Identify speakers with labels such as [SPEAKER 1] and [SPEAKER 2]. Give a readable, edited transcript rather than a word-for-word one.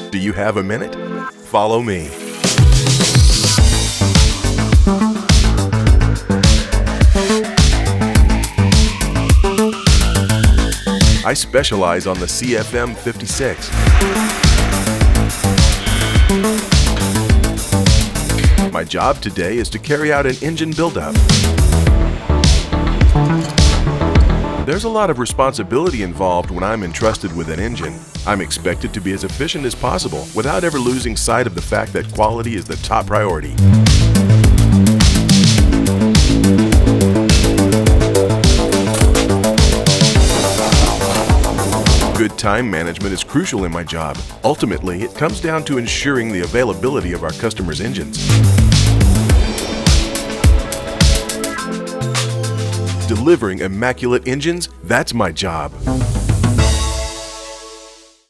[SPEAKER 1] Do you have a minute? Follow me. I specialize on the CFM 56. My job today is to carry out an engine buildup. There's a lot of responsibility involved when I'm entrusted with an engine. I'm expected to be as efficient as possible without ever losing sight of the fact that quality is the top priority. Good time management is crucial in my job. Ultimately, it comes down to ensuring the availability of our customers' engines. Delivering immaculate engines, that's my job.